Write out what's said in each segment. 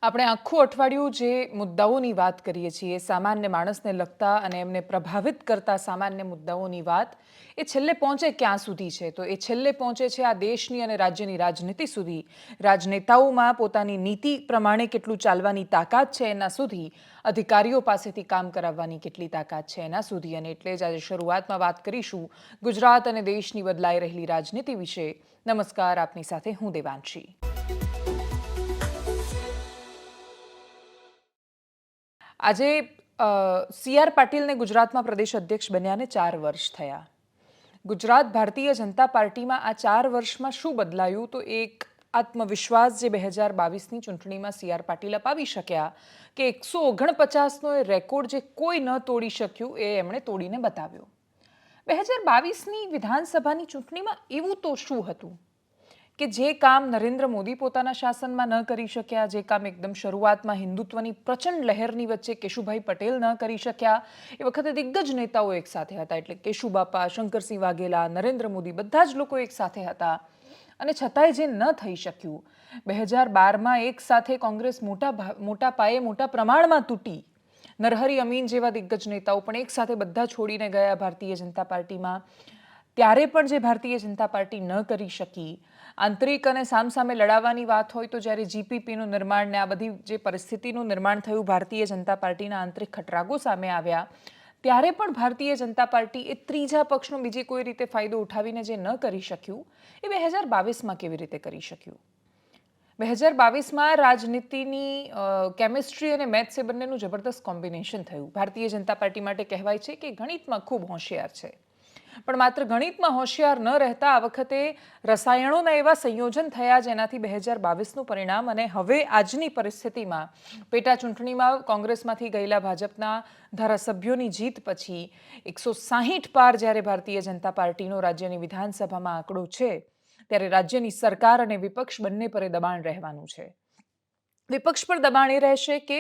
આપણે આખું અઠવાડિયું જે મુદ્દાઓની વાત કરીએ છીએ, સામાન્ય માણસને લગતા અને એમને પ્રભાવિત કરતા સામાન્ય મુદ્દાઓની વાત, એ છેલ્લે પહોંચે ક્યાં સુધી છે? તો એ છેલ્લે પહોંચે છે આ દેશની અને રાજ્યની રાજનીતિ સુધી. રાજનેતાઓમાં પોતાની નીતિ પ્રમાણે કેટલું ચાલવાની તાકાત છે એના સુધી, અધિકારીઓ પાસેથી કામ કરાવવાની કેટલી તાકાત છે એના સુધી. અને એટલે જ આજે શરૂઆતમાં વાત કરીશું ગુજરાત અને દેશની બદલાઈ રહેલી રાજનીતિ વિશે. નમસ્કાર, આપની સાથે હું દેવાંશી. આજે સી.આર. પાટીલને ગુજરાતમાં પ્રદેશ અધ્યક્ષ બન્યાને 4 વર્ષ થયા. ગુજરાત ભારતીય જનતા પાર્ટીમાં આ 4 વર્ષમાં શું બદલાયું? તો એક આત્મવિશ્વાસ જે 2022ની ચૂંટણીમાં સી.આર. પાટીલ અપાવી શક્યા કે 149નો એ રેકોર્ડ જે કોઈ ન તોડી શક્યું એ એમણે તોડીને બતાવ્યો. 2022ની વિધાનસભાની ચૂંટણીમાં એવું તો શું હતું કે જે કામ નરેન્દ્ર મોદી પોતાના શાસનમાં ન કરી શક્યા, જે કામ એકદમ શરૂઆતમાં હિન્દુત્વની પ્રચંડ લહેરની વચ્ચે કેશુભાઈ પટેલ ન કરી શક્યા? એ વખતે દિગ્ગજ નેતાઓ એક સાથે હતા, એટલે કેશુબાપા, શંકરસિંહ વાઘેલા, નરેન્દ્ર મોદી, બધા જ લોકો એક સાથે હતા. અને છતાંય જે ન થઈ શક્યું, 2012માં એક સાથે કોંગ્રેસ મોટા પાયે મોટા પ્રમાણમાં તૂટી. નરહરી અમીન જેવા દિગ્ગજ નેતાઓ પણ એક સાથે બધા છોડીને ગયા ભારતીય જનતા પાર્ટીમાં. ત્યારે પણ જે ભારતીય જનતા પાર્ટી ન કરી શકી, આંતરિક અને સામસામે લડાવવાની વાત હોય તો જ્યારે જીપીપીનું નિર્માણ ને આ બધી જે પરિસ્થિતિનું નિર્માણ થયું, ભારતીય જનતા પાર્ટીના આંતરિક ખટરાગો સામે આવ્યા, ત્યારે પણ ભારતીય જનતા પાર્ટી એ ત્રીજા પક્ષનો બીજી કોઈ રીતે ફાયદો ઉઠાવીને જે ન કરી શક્યું, એ 2022માં કેવી રીતે કરી શક્યું? 2022માં રાજનીતિની કેમિસ્ટ્રી અને મેથ્સ એ બંનેનું જબરદસ્ત કોમ્બિનેશન થયું. ભારતીય જનતા પાર્ટી માટે કહેવાય છે કે ગણિતમાં ખૂબ હોશિયાર છે, પણ માત્ર ગણિતમાં હોશિયાર ન રહેતા આ વખતે રસાયણોના એવા સંયોજન થયા જેનાથી 2022નું પરિણામ અને હવે આજની પરિસ્થિતિમાં પેટા ચૂંટણીમાં કોંગ્રેસમાંથી ગયેલા ભાજપના ધારાસભ્યોની જીત પછી 160 પાર જ્યારે ભારતીય જનતા પાર્ટીનો રાજ્યની વિધાનસભામાં આંકડો છે, ત્યારે રાજ્યની સરકાર અને વિપક્ષ બંને પર દબાણ રહેવાનું છે. વિપક્ષ પર દબાણ એ રહેશે કે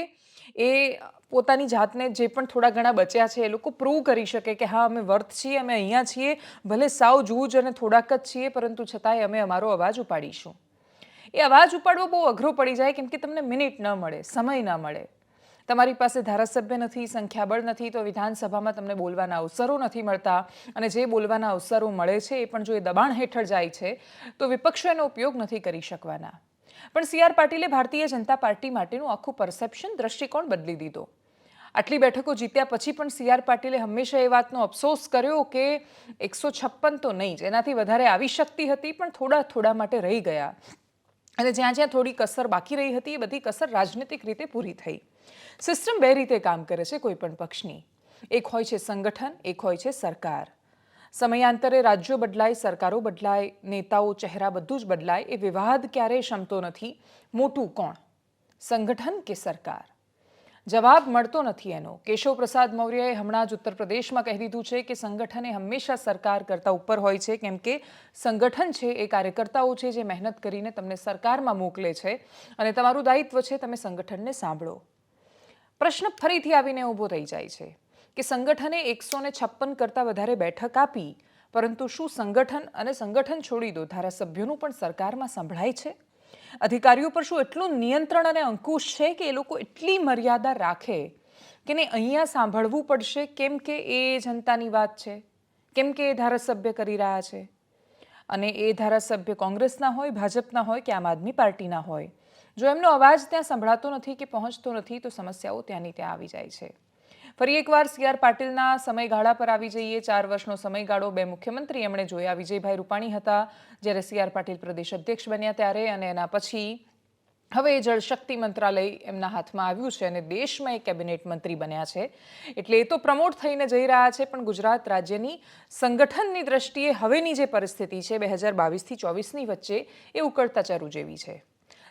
એ પોતાની જાતને જે પણ થોડા ઘણા બચ્યા છે એ લોકો પ્રૂવ કરી શકે કે હા, અમે વર્થ છીએ, અમે અહીંયા છીએ, ભલે સાવ જૂજ અને થોડાક જ છીએ, પરંતુ છતાંય અમે અમારો અવાજ ઉપાડીશું. એ અવાજ ઉપાડવો બહુ અઘરો પડી જાય, કેમ કે તમને મિનિટ ન મળે, સમય ન મળે. તમારી પાસે ધારાસભ્ય નથી, સંખ્યાબળ નથી, તો વિધાનસભામાં તમને બોલવાના અવસરો નથી મળતા. અને જે બોલવાના અવસરો મળે છે એ પણ જો એ દબાણ હેઠળ જાય છે તો વિપક્ષો એનો ઉપયોગ નથી કરી શકવાના. પણ સી.આર. પાટીલે ભારતીય જનતા પાર્ટી માટેનું આખું પરસેપ્શન, દ્રષ્ટિકોણ બદલી દીધો. આટલી બેઠકો જીત્યા પછી પણ સી.આર. પાટીલે હંમેશા એ વાતનો અફસોસ કર્યો કે 156 તો નહીં જ, એનાથી વધારે આવી શકતી હતી, પણ થોડા માટે રહી ગયા. અને જ્યાં જ્યાં થોડી કસર બાકી રહી હતી એ બધી કસર રાજનીતિક રીતે પૂરી થઈ. સિસ્ટમ બે રીતે કામ કરે છે કોઈ પણ પક્ષની. એક હોય છે સંગઠન, એક હોય છે સરકાર. સમયાંતરે રાજ્યો બદલાય, સરકારો બદલાય, નેતાઓ, ચહેરા બધું જ બદલાય. એ વિવાદ ક્યારેય શમતો નથી. મોટું કોણ, સંગઠન કે સરકાર? જવાબ મળતો નથી એનો. કેશવ પ્રસાદ મૌર્યએ હમણાં જ ઉત્તર પ્રદેશમાં કહી દીધું છે કે સંગઠન એ હંમેશા સરકાર કરતાં ઉપર હોય છે, કેમ કે સંગઠન છે એ કાર્યકર્તાઓ છે જે મહેનત કરીને તમને સરકારમાં મોકલે છે અને તમારું દાયિત્વ છે તમે સંગઠનને સાંભળો. પ્રશ્ન ફરીથી આવીને ઊભો થઈ જાય છે કે સંગઠને 156 કરતાં વધારે બેઠક આપી, પરંતુ શું સંગઠન, અને સંગઠન છોડી દો, ધારાસભ્યોનું પણ સરકારમાં સંભળાય છે? અધિકારીઓ પર શું એટલું નિયંત્રણ અને અંકુશ છે કે એ લોકો એટલી મર્યાદા રાખે કે નહીં, અહીંયા સાંભળવું પડશે કેમ કે એ જનતાની વાત છે, કેમ કે એ ધારાસભ્ય કરી રહ્યા છે? અને એ ધારાસભ્ય કોંગ્રેસના હોય, ભાજપના હોય કે આમ આદમી પાર્ટીના હોય, જો એમનો અવાજ ત્યાં સંભળાતો નથી કે પહોંચતો નથી તો સમસ્યાઓ ત્યાંની ત્યાં આવી જાય છે. ફરી એકવાર સી.આર. પાટીલના સમયગાળા પર આવી જઈએ. 4 વર્ષનો સમયગાળો, 2 મુખ્યમંત્રી એમણે જોયા. વિજયભાઈ રૂપાણી હતા જ્યારે સી.આર. પાટીલ પ્રદેશ અધ્યક્ષ બન્યા ત્યારે, અને એના પછી હવે જળશક્તિ મંત્રાલય એમના હાથમાં આવ્યું છે અને દેશમાં એક કેબિનેટ મંત્રી બન્યા છે. એટલે એ તો પ્રમોટ થઈને જઈ રહ્યા છે, પણ ગુજરાત રાજ્યની સંગઠનની દ્રષ્ટિએ હવેની જે પરિસ્થિતિ છે 2022થી 24ની વચ્ચે, એ ઉકળતા ચરુ જેવી છે.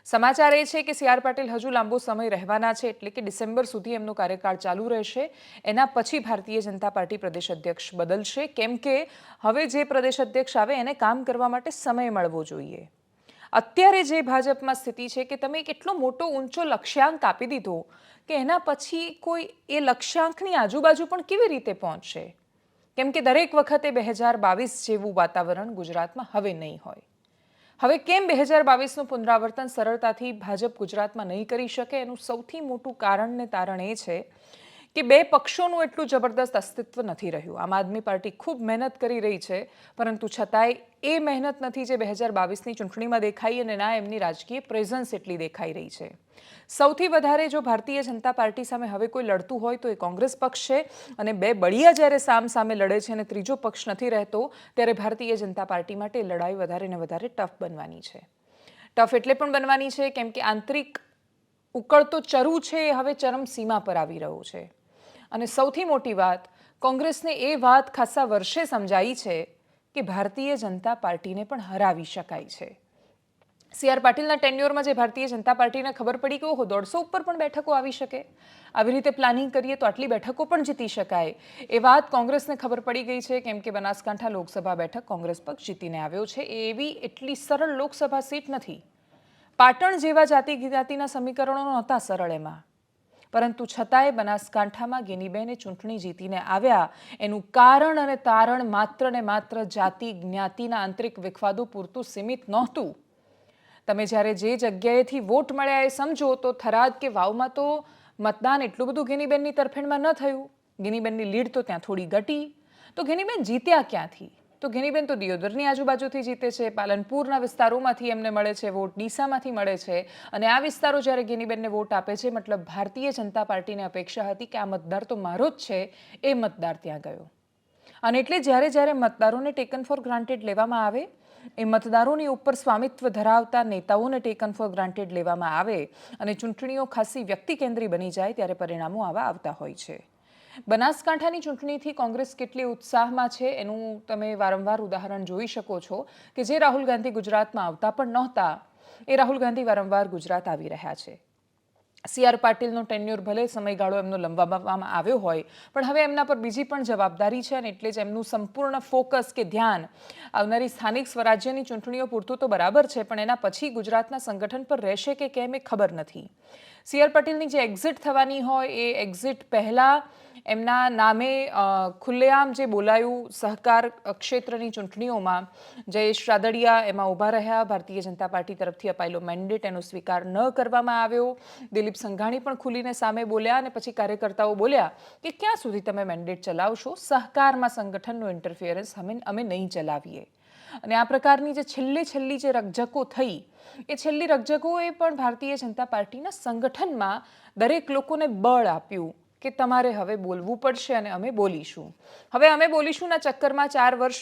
સમાચાર એ છે કે સી.આર. પાટીલ હજુ લાંબો સમય રહેવાના છે, એટલે કે ડિસેમ્બર સુધી એમનો કાર્યકાળ ચાલુ રહેશે. એના પછી ભારતીય જનતા પાર્ટી પ્રદેશ અધ્યક્ષ બદલશે, કેમ કે હવે જે પ્રદેશ અધ્યક્ષ આવે એને કામ કરવા માટે સમય મળવો જોઈએ. અત્યારે જે ભાજપમાં સ્થિતિ છે કે તમે કેટલો મોટો ઊંચો લક્ષ્યાંક આપી દીધો કે એના પછી કોઈ એ લક્ષ્યાંકની આજુબાજુ પણ કેવી રીતે પહોંચશે? કેમ કે દરેક વખતે 2022 જેવું વાતાવરણ ગુજરાતમાં હવે નહીં હોય. હવે કેમ 2022નું પુનરાવર્તન સરળતાથી ભાજપ ગુજરાતમાં નહીં કરી શકે એનું સૌથી મોટું કારણ ને તારણ એ છે કે બે પક્ષોનું એટલું જબરદસ્ત અસ્તિત્વ નથી રહ્યું. આમ આદમી પાર્ટી ખૂબ મહેનત કરી રહી છે, પરંતુ છતાંય એ મહેનત નથી જે 2022ની ચૂંટણીમાં દેખાઈ, અને ના એમની રાજકીય પ્રેઝન્સ એટલી દેખાઈ રહી છે. સૌથી વધારે જો ભારતીય જનતા પાર્ટી સામે હવે કોઈ લડતું હોય તો એ કોંગ્રેસ પક્ષ છે, અને બે બળિયા જ્યારે સામે લડે છે અને ત્રીજો પક્ષ નથી રહેતો, ત્યારે ભારતીય જનતા પાર્ટી માટે લડાઈ વધારે ને વધારે ટફ બનવાની છે. ટફ એટલે પણ બનવાની છે કેમ કે આંતરિક ઉકળતો ચરુ છે એ હવે ચરમસીમા પર આવી રહ્યો છે. અને સૌથી મોટી વાત, કોંગ્રેસને એ વાત ખાસા વર્ષે સમજાઈ છે કે ભારતીય જનતા પાર્ટીને પણ હરાવી શકાય છે. સી.આર. પાટીલના ટેન્યુઅરમાં જે ભારતીય જનતા પાર્ટીને ખબર પડી કે ઓહો 150 ઉપર પણ બેઠકો આવી શકે, આવી રીતે પ્લાનિંગ કરીએ તો આટલી બેઠકો પણ જીતી શકાય, એ વાત કોંગ્રેસને ખબર પડી ગઈ છે. કેમ કે બનાસકાંઠા લોકસભા બેઠક કોંગ્રેસ પક્ષ જીતીને આવ્યો છે. એ એવી એટલી સરળ લોકસભા સીટ નથી. પાટણ જેવા જાતિના સમીકરણો નહોતા સરળ એમાં, પરંતુ છતાંય બનાસકાંઠામાં ગેનીબેને ચૂંટણી જીતીને આવ્યા. એનું કારણ અને તારણ માત્ર ને માત્ર જાતિ જ્ઞાતિના આંતરિક વિખવાદો પૂરતું સીમિત નહોતું. તમે જ્યારે જે જગ્યાએથી વોટ મળ્યા એ સમજો તો થરાદ કે વાવમાં તો મતદાન એટલું બધું ગેનીબેનની તરફેણમાં ન થયું. ગેનીબેનની લીડ તો ત્યાં થોડી ઘટી. તો ગેનીબેન જીત્યા ક્યાંથી? તો ગેનીબેન તો દિયોદરની આજુબાજુથી જીતે છે, પાલનપુરના વિસ્તારોમાંથી એમને મળે છે વોટ, ડીસામાંથી મળે છે. અને આ વિસ્તારો જ્યારે ગેનીબેનને વોટ આપે છે, મતલબ ભારતીય જનતા પાર્ટીને અપેક્ષા હતી કે આ મતદાર તો મારો જ છે, એ મતદાર ત્યાં ગયો. અને એટલે જ્યારે મતદારોને ટેકન ફોર ગ્રાન્ટેડ લેવામાં આવે, એ મતદારોની ઉપર સ્વામિત્વ ધરાવતા નેતાઓને ટેકન ફોર ગ્રાન્ટેડ લેવામાં આવે અને ચૂંટણીઓ ખાસી વ્યક્તિ કેન્દ્રી બની જાય, ત્યારે પરિણામો આવા આવતા હોય છે. બનાસકાંઠાની ચૂંટણીથી કોંગ્રેસ કેટલી ઉત્સાહમાં છે એનું તમે વારંવાર ઉદાહરણ જોઈ શકો છો કે જે રાહુલ ગાંધી ગુજરાતમાં આવતા પણ નહોતા, એ રાહુલ ગાંધી વારંવાર ગુજરાત આવી રહ્યા છે. સી.આર. પાટીલનો ટેન્યુઅર ભલે સમયગાળો એમનો લંબાવવામાં આવ્યો હોય, પણ હવે એમના પર બીજી પણ જવાબદારી છે, અને એટલે જ એમનું સંપૂર્ણ ફોકસ કે ધ્યાન આવનારી સ્થાનિક સ્વરાજ્યની ચૂંટણીઓ પૂરતું તો બરાબર છે, પણ એના પછી ગુજરાતના સંગઠન પર રહેશે કે કેમ એ ખબર નથી. સી.આર. પાટીલની જે એક્ઝિટ થવાની હોય એ એક્ઝિટ પહેલાં એમના નામે ખુલ્લેઆમ જે બોલાયું સહકાર ક્ષેત્રની ચૂંટણીઓમાં, જયેશ રાદડિયા એમાં ઊભા રહ્યા. ભારતીય જનતા પાર્ટી તરફથી અપાયેલો મેન્ડેટ એનો સ્વીકાર ન કરવામાં આવ્યો. દિલીપ સંઘાણી પણ ખુલીને સામે બોલ્યા, અને પછી કાર્યકર્તાઓ બોલ્યા કે ક્યાં સુધી તમે મેન્ડેટ ચલાવશો, સહકારમાં સંગઠનનો ઇન્ટરફિયરન્સ અમે નહીં ચલાવીએ. અને આ પ્રકારની જે છેલ્લી જે રકઝકો થઈ, એ છેલ્લી રકઝકોએ પણ ભારતીય જનતા પાર્ટીના સંગઠનમાં દરેક લોકોને બળ આપ્યું કે તમારે હવે બોલવું પડશે અને અમે બોલીશું. હવે અમે બોલીશુંના ચક્કરમાં 4 વર્ષ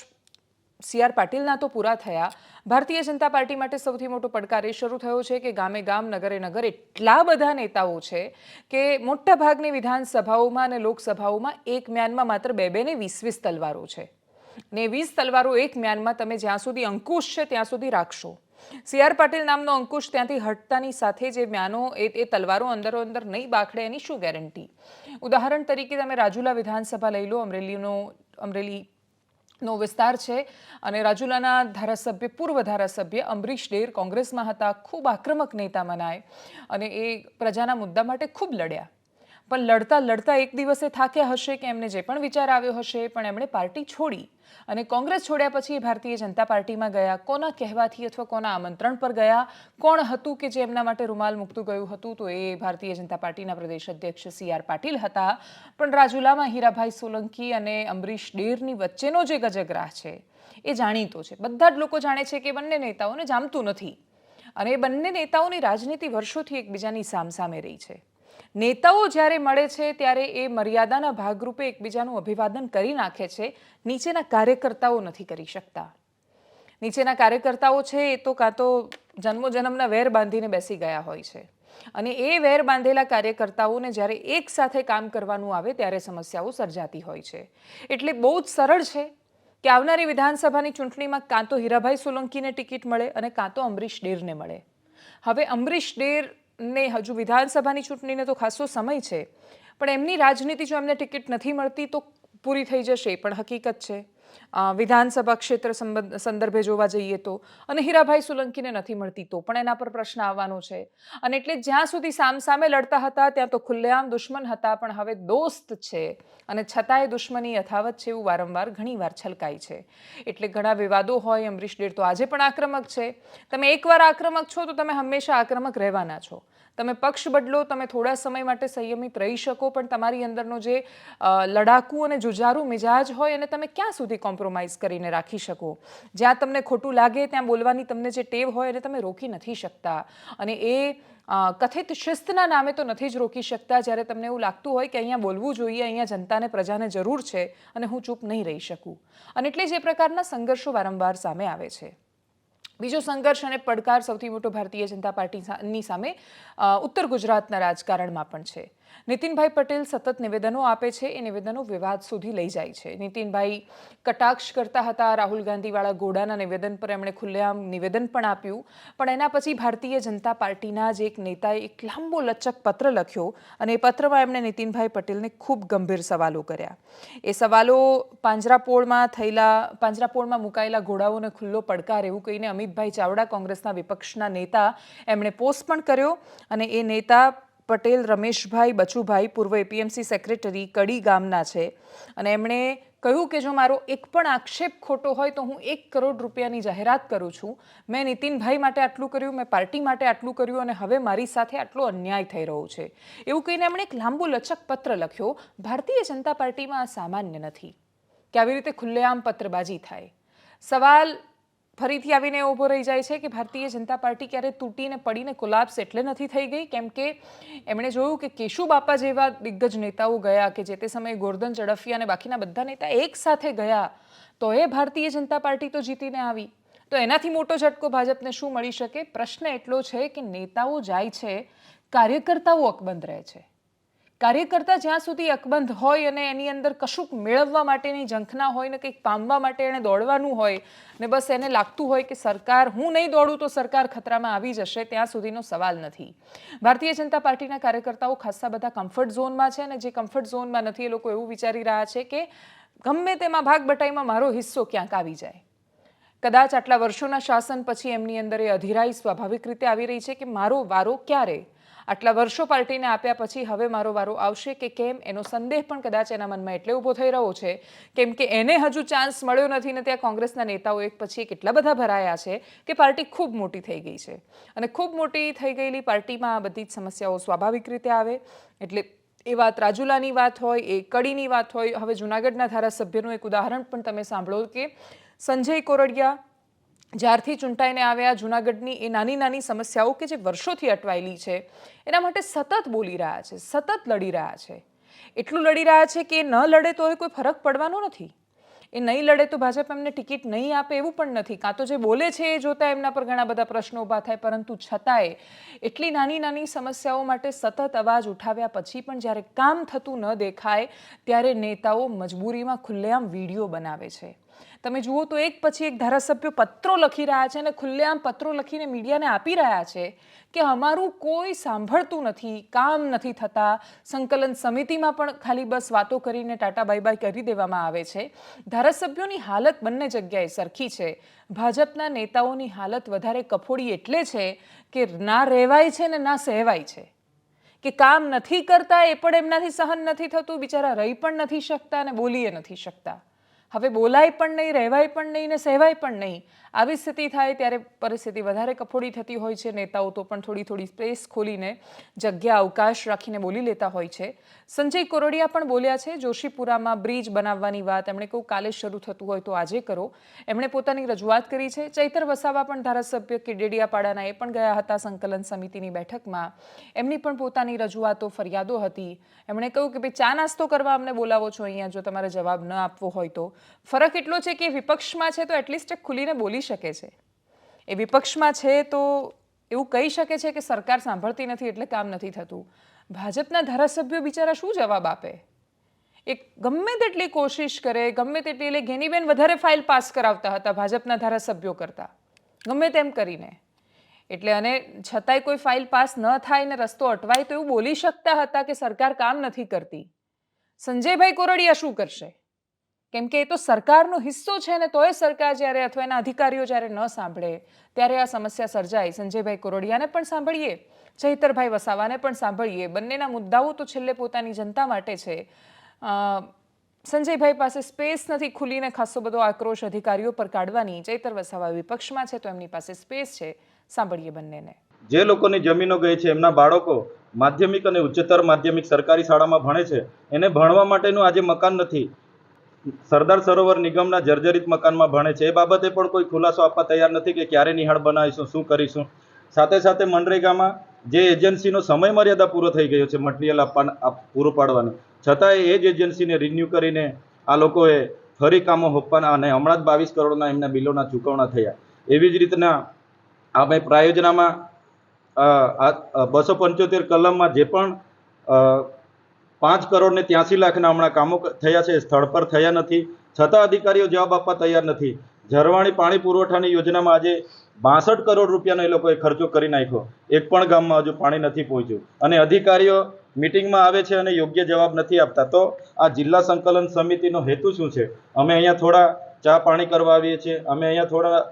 સી.આર. પાટીલના તો પૂરા થયા. ભારતીય જનતા પાર્ટી માટે સૌથી મોટો પડકાર એ શરૂ થયો છે કે ગામે ગામ, નગરે નગર એટલા બધા નેતાઓ છે કે મોટા ભાગની વિધાનસભાઓમાં અને લોકસભાઓમાં એક મ્યાનમાં માત્ર 2 ને 20 તલવારો છે. ને 20 તલવારો એક મ્યાનમાં તમે જ્યાં સુધી અંકુશ છે ત્યાં સુધી રાખશો. સી.આર. પાટીલ નામનો અંકુશ ત્યાંથી હટતાની સાથે જે મ્યાનો એ તલવારો અંદરો અંદર નહીં બાખડે એની શું ગેરંટી? ઉદાહરણ તરીકે તમે રાજુલા વિધાનસભા લઈ લો. અમરેલીનો વિસ્તાર છે, અને રાજુલાના ધારાસભ્ય, પૂર્વ ધારાસભ્ય અંબરીશ ડેર કોંગ્રેસમાં હતા, ખૂબ આક્રમક નેતા મનાય, અને એ પ્રજાના મુદ્દા માટે ખૂબ લડ્યા. પણ લડતા એક દિવસે થાક્યા હશે કે એમને જે પણ વિચાર આવ્યો હશે, પણ એમણે પાર્ટી છોડી. અને કોંગ્રેસ છોડ્યા પછી એ ભારતીય જનતા પાર્ટીમાં ગયા. કોના કહેવાથી અથવા કોના આમંત્રણ પર ગયા? કોણ હતું કે જે એમના માટે રૂમાલ મૂકતું ગયું હતું? તો એ ભારતીય જનતા પાર્ટીના પ્રદેશ અધ્યક્ષ સી.આર. પાટીલ હતા. પણ રાજુલામાં હીરાભાઈ સોલંકી અને અંબરીશ ડેરની વચ્ચેનો જે ગજગ્રાહ છે એ જાણીતો છે. બધા જ લોકો જાણે છે કે બંને નેતાઓને જામતું નથી, અને એ બંને નેતાઓની રાજનીતિ વર્ષોથી એકબીજાની સામસામે રહી છે. નેતાઓ જ્યારે મળે છે ત્યારે એ મર્યાદાના ભાગરૂપે એકબીજાનું અભિવાદન કરી નાખે છે. નીચેના કાર્યકર્તાઓ નથી કરી શકતા. નીચેના કાર્યકર્તાઓ છે એ તો કાં તો જન્મોજન્મના વેર બાંધીને બેસી ગયા હોય છે, અને એ વેર બાંધેલા કાર્યકર્તાઓને જ્યારે એક સાથે કામ કરવાનું આવે ત્યારે સમસ્યાઓ સર્જાતી હોય છે. એટલે બહુ જ સરળ છે કે આવનારી વિધાનસભાની ચૂંટણીમાં કાં તો હીરાભાઈ સોલંકીને ટિકિટ મળે અને કાં તો અંબરીશ ડેરને મળે. હવે અંબરીશ ડેર ને હજુ વિધાનસભાની ચૂંટણીને તો ખાસો સમય છે, પણ એમની રાજનીતિ જો એમને ટિકિટ નથી મળતી તો પૂરી થઈ જશે, પણ હકીકત છે. વિધાનસભા ક્ષેત્ર સંદર્ભે જોવા જઈએ તો, અને હીરાભાઈ સોલંકીને નથી મળતી તો પણ એના પર પ્રશ્ન આવવાનો છે. અને એટલે જ્યાં સુધી સામસામે લડતા હતા ત્યાં તો ખુલ્લેઆમ દુશ્મન હતા, પણ હવે દોસ્ત છે અને છતાંય દુશ્મની યથાવત છે એવું વારંવાર ઘણીવાર છલકાય છે. એટલે ઘણા વિવાદો હોય, અમરીશ ડેર તો આજે પણ આક્રમક છે. તમે એકવાર આક્રમક છો તો તમે હંમેશા આક્રમક રહેવાના છો. તમે પક્ષ બદલો, તમે થોડા સમય માટે સંયમિત રહી શકો, પણ તમારી અંદરનો જે લડાકુ અને જુજારુ મિજાજ હોય એને તમે ક્યાં સુધી કોમ્પ્રોમાઇઝ કરીને રાખી શકો? જ્યાં તમને ખોટું લાગે ત્યાં બોલવાની તમને જે ટેવ હોય એને તમે રોકી નથી શકતા. અને એ કથિત શિસ્તના નામે તો નથી જ રોકી શકતા. જ્યારે તમને એવું લાગતું હોય કે અહીંયા બોલવું જોઈએ, અહીંયા જનતાને, પ્રજાને જરૂર છે અને હું ચૂપ નહીં રહી શકું. અને એટલે જ એ પ્રકારના સંઘર્ષો વારંવાર સામે આવે છે. બીજો સંઘર્ષ અને પડકાર સૌથી મોટો ભારતીય જનતા પાર્ટીની સામે ઉત્તર ગુજરાતના રાજકારણમાં પણ છે. નીતિનભાઈ પટેલ સતત નિવેદનો આપે છે, એ નિવેદનો વિવાદ સુધી લઈ જાય છે. નીતિનભાઈ કટાક્ષ કરતા હતા રાહુલ ગાંધીવાળા ઘોડાના નિવેદન પર, એમણે ખુલ્લેઆમ નિવેદન પણ આપ્યું. પણ એના પછી ભારતીય જનતા પાર્ટીના જ એક નેતાએ એક લાંબો લચક પત્ર લખ્યો અને એ પત્રમાં એમણે નીતિનભાઈ પટેલને ખૂબ ગંભીર સવાલો કર્યા. એ સવાલો પાંજરાપોળમાં મુકાયેલા ઘોડાઓને ખુલ્લો પડકાર એવું કહીને અમિતભાઈ ચાવડા, કોંગ્રેસના વિપક્ષના નેતા, એમણે પોસ્ટ પણ કર્યો. અને એ નેતા પટેલ રમેશભાઈ બચુભાઈ, પૂર્વ એપીએમસી સેક્રેટરી, કડી ગામના છે. અને એમણે કહ્યું કે જો મારો એક પણ આક્ષેપ ખોટો હોય તો હું 1 કરોડ રૂપિયાની જાહેરાત કરું છું. મેં નીતિનભાઈ માટે આટલું કર્યું, મેં પાર્ટી માટે આટલું કર્યું અને હવે મારી સાથે આટલો અન્યાય થઈ રહ્યો છે એવું કહીને એમણે એક લાંબો લચક પત્ર લખ્યો. ભારતીય જનતા પાર્ટીમાં આ સામાન્ય નથી કે આવી રીતે ખુલ્લેઆમ પત્રબાજી થાય. સવાલ ફરીથી આવીને ઊભો રહી જાય છે કે ભારતીય જનતા પાર્ટી ક્યારે તૂટીને પડીને કોલાપ્સ એટલે નથી થઈ ગઈ કેમ કે એમણે જોયું કે કેશુબાપા જેવા દિગ્ગજ નેતાઓ ગયા, કે જે તે સમયે ગોરધન ઝડફિયા અને બાકીના બધા નેતા એક સાથે ગયા તો એ ભારતીય જનતા પાર્ટી તો જીતીને આવી. તો એનાથી મોટો ઝટકો ભાજપને શું મળી શકે? પ્રશ્ન એટલો છે કે નેતાઓ જાય છે, કાર્યકર્તાઓ અકબંધ રહે છે. કાર્યકર્તા જ્યાં સુધી અકબંધ હોય અને એની અંદર કશુંક મેળવવા માટેની ઝંખના હોય ને કંઈક પામવા માટે એને દોડવાનું હોય ને બસ એને લાગતું હોય કે સરકાર, હું નહીં દોડું તો સરકાર ખતરામાં આવી જશે, ત્યાં સુધીનો સવાલ નથી. ભારતીય જનતા પાર્ટીના કાર્યકર્તાઓ ખાસ્સા બધા કમ્ફર્ટ ઝોનમાં છે અને જે કમ્ફર્ટ ઝોનમાં નથી એ લોકો એવું વિચારી રહ્યા છે કે ગમે તેમાં ભાગબટાઈમાં મારો હિસ્સો ક્યાંક આવી જાય. કદાચ આટલા વર્ષોના શાસન પછી એમની અંદર એ અધીરાઈ સ્વાભાવિક રીતે આવી રહી છે કે મારો વારો ક્યારે? આટલા વર્ષો પાર્ટીને આપ્યા પછી હવે મારો વારો આવશે કે કેમ? એનો સંદેહ પણ કદાચ એના મનમાં એટલે ઊભો થઈ રહ્યો છે કેમ કે એને હજુ ચાન્સ મળ્યો નથી ને ત્યાં કોંગ્રેસના નેતાઓ એક પછી એક એટલા બધા ભરાયા છે કે પાર્ટી ખૂબ મોટી થઈ ગઈ છે. અને ખૂબ મોટી થઈ ગયેલી પાર્ટીમાં આ બધી જ સમસ્યાઓ સ્વાભાવિક રીતે આવે. એટલે એ વાત રાજુલાની વાત હોય, એ કડીની વાત હોય, હવે જૂનાગઢના ધારાસભ્યનું એક ઉદાહરણ પણ તમે સાંભળો કે સંજય કોરડિયા જ્યારથી ચૂંટાઈને આવ્યા, જૂનાગઢની એ નાની નાની સમસ્યાઓ કે જે વર્ષોથી અટવાયેલી છે એના માટે સતત બોલી રહ્યા છે, સતત લડી રહ્યા છે. એટલું લડી રહ્યા છે કે એ ન લડે તો કોઈ ફરક પડવાનો નથી. એ નહીં લડે તો ભાજપ એમને ટિકિટ નહીં આપે એવું પણ નથી. કાં તો જે બોલે છે એ જોતા એમના પર ઘણા બધા પ્રશ્નો ઊભા થાય, પરંતુ છતાંય એટલી નાની નાની સમસ્યાઓ માટે સતત અવાજ ઉઠાવ્યા પછી પણ જ્યારે કામ થતું ન દેખાય ત્યારે નેતાઓ મજબૂરીમાં ખુલ્લેઆમ વિડીયો બનાવે છે. તમે જુઓ તો એક પછી એક ધારાસભ્યો પત્રો લખી રહ્યા છે અને ખુલ્લેઆમ પત્રો લખીને મીડિયાને આપી રહ્યા છે કે અમારું કોઈ સાંભળતું નથી, કામ નથી થતા. સંકલન સમિતિમાં પણ ખાલી બસ વાતો કરીને ટાટા બાય બાય કરી દેવામાં આવે છે. ધારાસભ્યોની હાલત બંને જગ્યાએ સરખી છે. ભાજપના નેતાઓની હાલત વધારે કફોડી એટલે છે કે ના રહેવાય છે ને ના સહેવાય છે. કે કામ નથી કરતા એ પણ એમનાથી સહન નથી થતું, બિચારા રહી પણ નથી શકતા અને બોલીએ નથી શકતા. હવે બોલાય પણ નહીં, રહેવાય પણ નહીં ને સહેવાય પણ નહીં. આવી સ્થિતિ થાય ત્યારે પરિસ્થિતિ વધારે કફોડી થતી હોય છે. નેતાઓ તો પણ થોડી થોડી સ્પેસ ખોલીને, જગ્યા અવકાશ રાખીને બોલી લેતા હોય છે. સંજય કોરડિયા પણ બોલ્યા છે. જોશીપુરામાં બ્રિજ બનાવવાની વાત એમણે કહ્યું કાલે શરૂ થતું હોય તો આજે કરો. એમણે પોતાની રજૂઆત કરી છે. ચૈતર વસાવા પણ ધારાસભ્ય કે ડેડિયાપાડાના એ પણ ગયા હતા સંકલન સમિતિની બેઠકમાં. એમની પણ પોતાની રજૂઆતો, ફરિયાદો હતી. એમણે કહ્યું કે ભાઈ ચા નાસ્તો કરવા અમને બોલાવો છો અહીંયા, જો તમારે જવાબ ન આપવો હોય તો. ફરક એટલો છે કે વિપક્ષમાં છે તો એટલીસ્ટ ખુલીને બોલી શકે છે. એ વિપક્ષમાં છે તો એવું કહી શકે છે કે સરકાર સાંભળતી નથી એટલે કામ નથી થતું. ભાજપના ધારાસભ્યો બિચારા શું જવાબ આપે? એક ગમે તેટલી કોશિશ કરે, ગમે તેટલી, એટલે ગેનીબેન વધારે ફાઇલ પાસ કરાવતા હતા ભાજપના ધારાસભ્યો કરતા, ગમે તેમ કરીને. એટલે અને છતાંય કોઈ ફાઇલ પાસ ન થાય ને રસ્તો અટવાય તો એવું બોલી શકતા હતા કે સરકાર કામ નથી કરતી. સંજયભાઈ કોરડિયા શું કરશે? કેમ કે એ તો સરકારનો હિસ્સો છે ને, તોય સરકાર જ્યારે અથવા એના અધિકારીઓ જ્યારે ન સાંભળે ત્યારે આ સમસ્યા સર્જાય. સંજયભાઈ કુરોડિયાને પણ સાંભળીએ, ચૈતરભાઈ વસાવાને પણ સાંભળીએ, બંનેના મુદ્દાઓ તો છેલ્લે પોતાની જનતા માટે છે. સંજયભાઈ પાસે સ્પેસ નથી ખુલીને ખાસો બધો આક્રોશ અધિકારીઓ પર કાઢવાની. ચૈતર વસાવા વિપક્ષમાં છે તો એમની પાસે સ્પેસ છે. સાંભળીએ બંનેને. જે લોકોની જમીનો ગઈ છે, એમના બાળકો માધ્યમિક અને ઉચ્ચતર માધ્યમિક સરકારી શાળામાં ભણે છે, એને ભણવા માટેનું આજે મકાન નથી. સરદાર સરોવર નિગમના જર્જરિત મકાનમાં ભણે છે. એ બાબતે પણ કોઈ ખુલાસો આપવા તૈયાર નથી કે ક્યારે નિહાળ બનાવીશું, શું કરીશું. સાથે સાથે મનરેગામાં જે એજન્સીનો સમય મર્યાદા પૂરો થઈ ગયો છે મટીરિયલ પૂરું પાડવાની, છતાંય એ જ એજન્સીને રિન્યૂ કરીને આ લોકોએ ફરી કામો હોપવાના અને હમણાં જ 22 કરોડના એમના બિલોના ચૂકવણા થયા. એવી જ રીતના આપણે પ્રાયોજનામાં 275 કલમમાં જે પણ 5 કરોડ ને 83 લાખના હમણાં કામો થયા છે, સ્થળ પર થયા નથી, છતાં અધિકારીઓ જવાબ આપવા તૈયાર નથી. ઝરવાણી પાણી પુરવઠાની યોજનામાં આજે 62 કરોડ રૂપિયાનો એ લોકોએ ખર્ચો કરી નાખ્યો. એક પણ ગામમાં હજુ પાણી નથી પહોંચ્યું અને અધિકારીઓ મિટિંગમાં આવે છે અને યોગ્ય જવાબ નથી આપતા. તો આ જિલ્લા સંકલન સમિતિનો હેતુ શું છે? અમે અહીંયા થોડા ચા પાણી કરવા આવીએ છીએ, અમે અહીંયા થોડા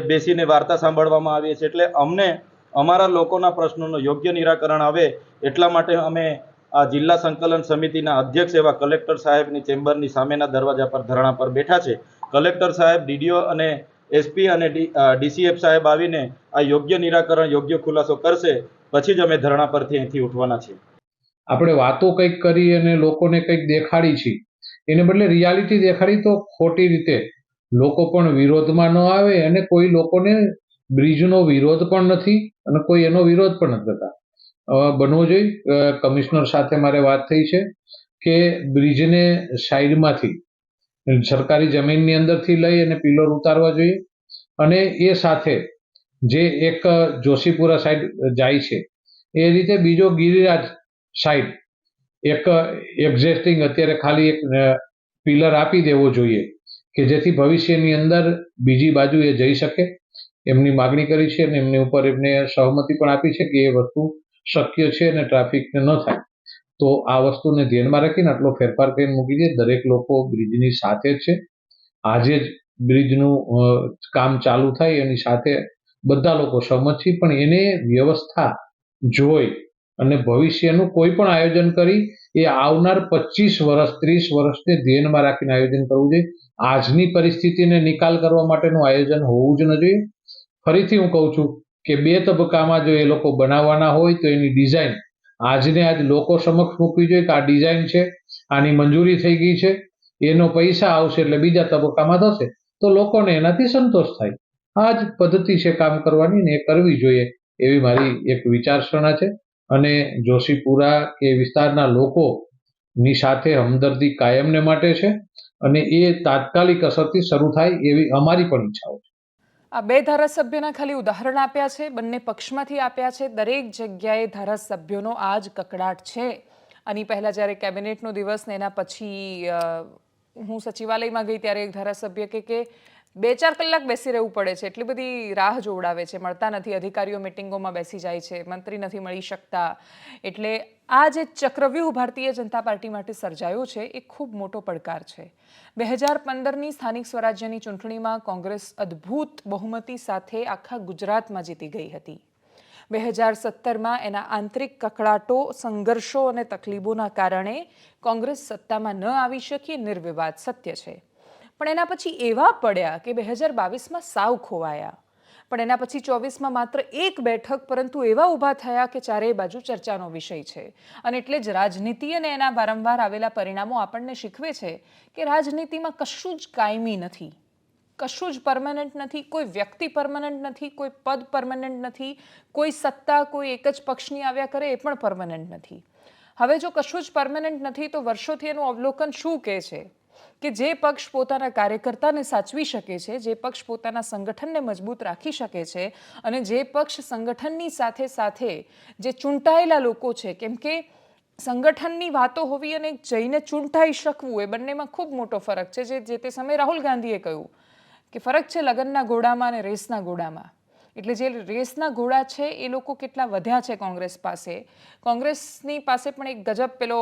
બેસીને વાર્તા સાંભળવામાં આવીએ છીએ. એટલે અમને અમારા લોકોના પ્રશ્નોનું યોગ્ય નિરાકરણ આવે એટલા માટે અમે આ જિલ્લા સંકલન સમિતિના અધ્યક્ષ એવા કલેક્ટર સાહેબની ચેમ્બરની સામેના દરવાજા પર ધરણા પર બેઠા છે. કલેક્ટર સાહેબ, ડીડીઓ અને એસપી અને ડીસીએફ સાહેબ આવીને આ યોગ્ય નિરાકરણ, યોગ્ય ખુલાસો કરશે, પછી જ અમે ધરણા પરથી અહીંથી ઉઠવાના છીએ. આપણે વાતો કંઈક કરી અને લોકોને કંઈક દેખાડી છે, એને બદલે રિયાલિટી દેખાડી તો ખોટી રીતે લોકો પણ વિરોધમાં ન આવે. અને કોઈ લોકોને બ્રિજનો વિરોધ પણ નથી અને કોઈ એનો વિરોધ પણ નથી કરતા. બનવો જોઈએ. કમિશનર સાથે મારે વાત થઈ છે કે બ્રિજને સાઈડમાંથી સરકારી જમીનની અંદરથી લઈ અને પિલર ઉતારવા જોઈએ. અને એ સાથે જે એક જોશીપુરા સાઈડ જાય છે એ રીતે બીજો ગિરિરાજ સાઈડ એક એક્ઝિસ્ટિંગ અત્યારે ખાલી એક પિલર આપી દેવો જોઈએ કે જેથી ભવિષ્યની અંદર બીજી બાજુ એ જઈ શકે. એમની માગણી કરી છે અને એમની ઉપર એમને સહમતિ પણ આપી છે કે એ વસ્તુ શક્ય છે અને ટ્રાફિક ન થાય. તો આ વસ્તુને ધ્યાનમાં રાખીને આટલો ફેરફાર કરીને મૂકી દે. દરેક લોકો બ્રિજની સાથે જ છે. આજે જ બ્રિજનું કામ ચાલુ થાય એની સાથે બધા લોકો સહમત છે, પણ એને વ્યવસ્થા જોઈ અને ભવિષ્યનું કોઈ પણ આયોજન કરી એ આવનાર 25 વર્ષ 30 વર્ષને ધ્યાનમાં રાખીને આયોજન કરવું જોઈએ. આજની પરિસ્થિતિને નિકાલ કરવા માટેનું આયોજન હોવું જ ન જોઈએ. ફરીથી હું કહું છું કે 2 તબક્કામાં જો એ લોકો બનાવવાના હોય તો એની ડિઝાઇન આજને આજ લોકો સમક્ષ મૂકવી જોઈએ કે આ ડિઝાઇન છે, આની મંજૂરી થઈ ગઈ છે, એનો પૈસા આવશે એટલે બીજા તબક્કામાં થશે, તો લોકોને એનાથી સંતોષ થાય. આ જ પદ્ધતિ છે કામ કરવાની ને એ કરવી જોઈએ એવી મારી એક વિચારસરણા છે. અને જોશીપુરા કે વિસ્તારના લોકોની સાથે હમદર્દી કાયમને માટે છે અને એ તાત્કાલિક અસરથી શરૂ થાય એવી અમારી પણ ઈચ્છાઓ છે. આ 2 ધારાસભ્યના ખાલી ઉદાહરણ આપ્યા છે, બંને પક્ષમાંથી આપ્યા છે. દરેક જગ્યાએ ધારાસભ્યોનો આ જ કકડાટ છે. આની પહેલાં જ્યારે કેબિનેટનો દિવસ ને એના પછી હું સચિવાલયમાં ગઈ ત્યારે એક ધારાસભ્ય કે 2-4 કલાક બેસી રહેવું પડે છે, એટલી બધી રાહ જોવડાવે છે, મળતા નથી, અધિકારીઓ મિટિંગોમાં બેસી જાય છે, મંત્રી નથી મળી શકતા. એટલે આ જે ચક્રવ્યૂહ ભારતીય જનતા પાર્ટી માટે સર્જાયો છે એ ખૂબ મોટો પડકાર છે. 2015ની સ્થાનિક સ્વરાજ્યની ચૂંટણીમાં કોંગ્રેસ અદ્ભુત બહુમતી સાથે આખા ગુજરાતમાં જીતી ગઈ હતી. 2017માં એના આંતરિક કકળાટો, સંઘર્ષો અને તકલીફોના કારણે કોંગ્રેસ સત્તામાં ન આવી શકી, નિર્વિવાદ સત્ય છે. પણ એના પછી એવા પડ્યા કે 2022માં સાવ ખોવાયા. પણ એના પછી 24માં માત્ર 1 બેઠક, પરંતુ એવા ઊભા થયા કે ચારેય બાજુ ચર્ચાનો વિષય છે. અને એટલે જ રાજનીતિ અને એના વારંવાર આવેલા પરિણામો આપણને શીખવે છે કે રાજનીતિમાં કશું જ કાયમી નથી, કશું જ પરમાનન્ટ નથી. કોઈ વ્યક્તિ પરમાનન્ટ નથી, કોઈ પદ પરમાનન્ટ નથી, કોઈ સત્તા કોઈ એક જ પક્ષની આવ્યા કરે એ પણ પરમાનન્ટ નથી. હવે જો કશું જ પરમાનન્ટ નથી તો વર્ષોથી એનું અવલોકન શું કહે છે કે જે પક્ષ પોતાના કાર્યકર્તાને સાચવી શકે છે, જે પક્ષ પોતાના સંગઠનને મજબૂત રાખી શકે છે અને જે પક્ષ સંગઠનની સાથે સાથે જે ચૂંટાયેલા લોકો છે, કેમ કે સંગઠનની વાતો હોવી અને જઈને ચૂંટાઈ શકવું એ બંનેમાં ખૂબ મોટો ફરક છે. જે તે સમયે રાહુલ ગાંધીએ કહ્યું કે ફરક છે લગ્નના ઘોડામાં અને રેસના ઘોડામાં. એટલે જે રેસના ઘોડા છે એ લોકો કેટલા વધ્યા છે કોંગ્રેસ પાસે. કોંગ્રેસની પાસે પણ એક ગજબ પેલો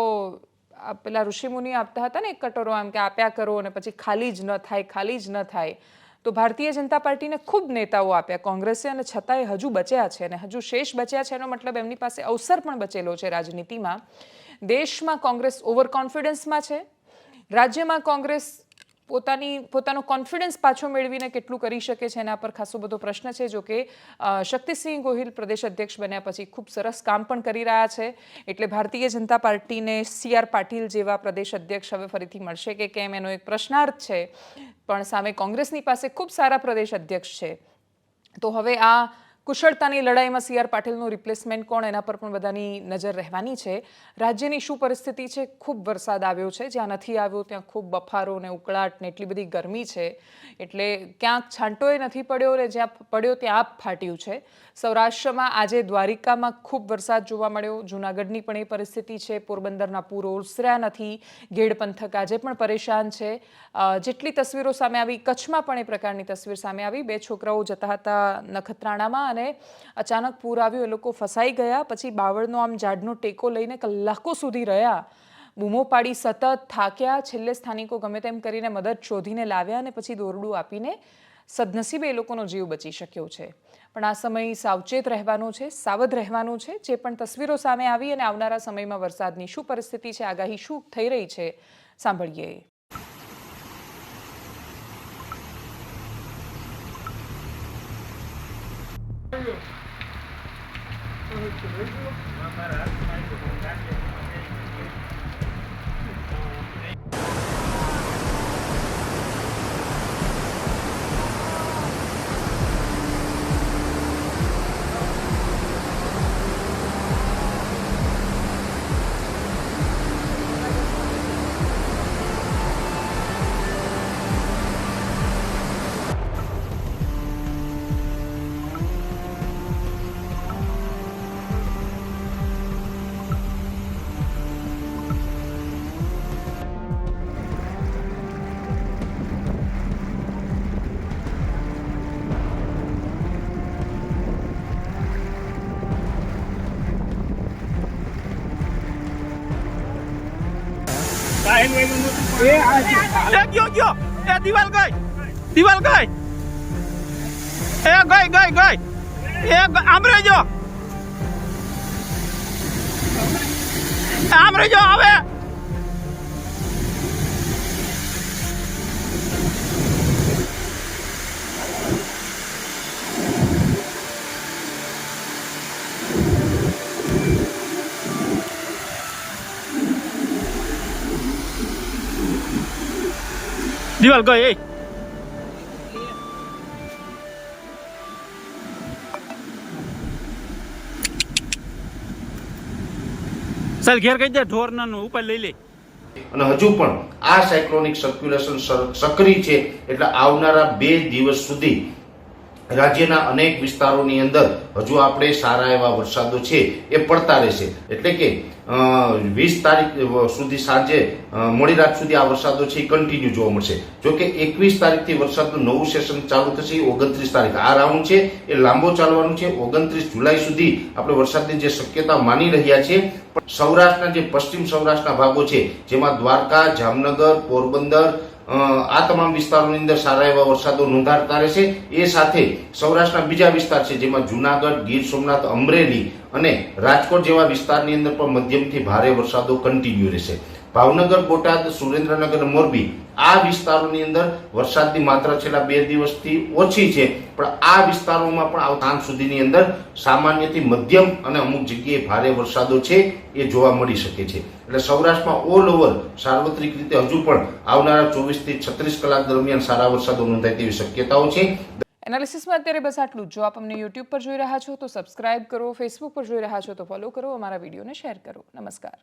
આ પેલા ઋષિમુનિ આપતા હતા ને એક કટોરો આમ કે આપ્યા કરો અને પછી ખાલી જ ન થાય ખાલી જ ન થાય, તો ભારતીય જનતા પાર્ટીને ખૂબ નેતાઓ આપ્યા કોંગ્રેસે, અને છતાંય હજુ બચ્યા છે અને હજુ શેષ બચ્યા છે એનો મતલબ એમની પાસે અવસર પણ બચેલો છે રાજનીતિમાં. દેશમાં કોંગ્રેસ ઓવર કોન્ફિડન્સમાં છે, રાજ્યમાં કોંગ્રેસ પોતાનો કોન્ફિડન્સ પાછો મેળવીને કેટલું કરી શકે છે એના પર ખાસો બધો પ્રશ્ન છે. જો કે શક્તિસિંહ ગોહિલ પ્રદેશ અધ્યક્ષ બન્યા પછી ખૂબ સરસ કામ પણ કરી રહ્યા છે, એટલે ભારતીય જનતા પાર્ટીને CR પાટીલ જેવા પ્રદેશ અધ્યક્ષ હવે ફરીથી મળશે કે કેમ એનો એક પ્રશ્નાર્થ છે. પણ સામે કોંગ્રેસની પાસે ખૂબ સારા પ્રદેશ અધ્યક્ષ છે, તો હવે આ કુશળતાની લડાઈમાં CR પાટીલનું રિપ્લેસમેન્ટ કોણ એના પર પણ બધાની નજર રહેવાની છે. રાજ્યની શું પરિસ્થિતિ છે? ખૂબ વરસાદ આવ્યો છે, જ્યાં નથી આવ્યો ત્યાં ખૂબ બફારો ને ઉકળાટ ને એટલી બધી ગરમી છે, એટલે ક્યાંક છાંટોય નથી પડ્યો ને જ્યાં પડ્યો ત્યાં આપ ફાટ્યું છે. સૌરાષ્ટ્રમાં આજે દ્વારિકામાં ખૂબ વરસાદ જોવા મળ્યો, જૂનાગઢની પણ એ પરિસ્થિતિ છે, પોરબંદરના પૂરો ઓસર્યા નથી, ગેડ પંથક આજે પણ પરેશાન છે. જેટલી તસવીરો સામે આવી, કચ્છમાં પણ એ પ્રકારની તસવીર સામે આવી. 2 છોકરાઓ જતા હતા નખત્રાણામાં અને અચાનક પૂર આવ્યું, એ લોકો ફસાઈ ગયા, પછી બાવળનો આમ ઝાડનો ટેકો લઈને કલાકો સુધી રહ્યા, બૂમો પાડી, સતત થાક્યા, છેલ્લે સ્થાનિકો ગમે તેમ કરીને મદદ શોધીને લાવ્યા અને પછી દોરડું આપીને સદનસીબે એ લોકોનો જીવ બચી શક્યો છે. પણ આ સમય સાવચેત રહેવાનો છે, સાવધ રહેવાનું છે. જે પણ તસવીરો સામે આવી અને આવનારા સમયમાં વરસાદની શું પરિસ્થિતિ છે, આગાહી શું થઈ રહી છે, સાંભળીએ. ગયો એ દિવાલ ગઈ એ ગઈ એ આમ રહેજો હવે દિવાલ ગઈ એ ચાલ ઘેર કહી દે ઢોર નાનું ઉપર લઈ લે. અને હજુ પણ આ સાયક્લોનિક સર્ક્યુલેશન સક્રિય છે, એટલે આવનારા 2 દિવસ સુધી રાજ્યના અનેક વિસ્તારોની અંદર હજુ આપણે સારા એવા વરસાદો છે એ પડતા રહેશે. એટલે કે 20 તારીખ સુધી સાંજે મોડી રાત સુધી આ વરસાદો છે એ કન્ટિન્યુ જોવા મળશે. જોકે 21 તારીખથી વરસાદનું નવું સેશન ચાલુ થશે. 29 તારીખ આ રાઉન્ડ છે એ લાંબો ચાલવાનું છે. 29 જુલાઈ સુધી આપણે વરસાદની જે શક્યતા માની રહ્યા છીએ. સૌરાષ્ટ્રના જે પશ્ચિમ સૌરાષ્ટ્રના ભાગો છે, જેમાં દ્વારકા, જામનગર, પોરબંદર, આ તમામ વિસ્તારોની અંદર સારા એવા વરસાદો નોંધાતા રહેશે. એ સાથે સૌરાષ્ટ્રના બીજા વિસ્તાર છે, જેમાં જુનાગઢ, ગીર સોમનાથ, અમરેલી અને રાજકોટ જેવા વિસ્તારની અંદર પણ મધ્યમથી ભારે વરસાદો કન્ટિન્યુ રહેશે. ભાવનગર, બોટાદ, સુરેન્દ્રનગર અને મોરબી આ વિસ્તારોની અંદર વરસાદની માત્રા છેલ્લા 2 દિવસથી ઓછી છે, પણ આ વિસ્તારોમાં પણ આવતા સાંજ સુધીની અંદર સામાન્યથી મધ્યમ અને અમુક જગ્યાએ ભારે વરસાદો છે એ જોવા મળી શકે છે. એટલે સૌરાષ્ટ્રમાં ઓલ ઓવર સાર્વત્રિક રીતે હજુ પણ આવનારા 24 થી 36 કલાક દરમિયાન સારા વરસાદો નોંધાય તેવી શક્યતાઓ છે. એનાલિસિસમાં અત્યારે બસ આટલું જ. જો આપ અમને YouTube પર જોઈ રહ્યા છો તો સબસ્ક્રાઇબ કરો, Facebook પર જોઈ રહ્યા છો તો ફોલો કરો, અમારા વિડીયોને શેર કરો. નમસ્કાર.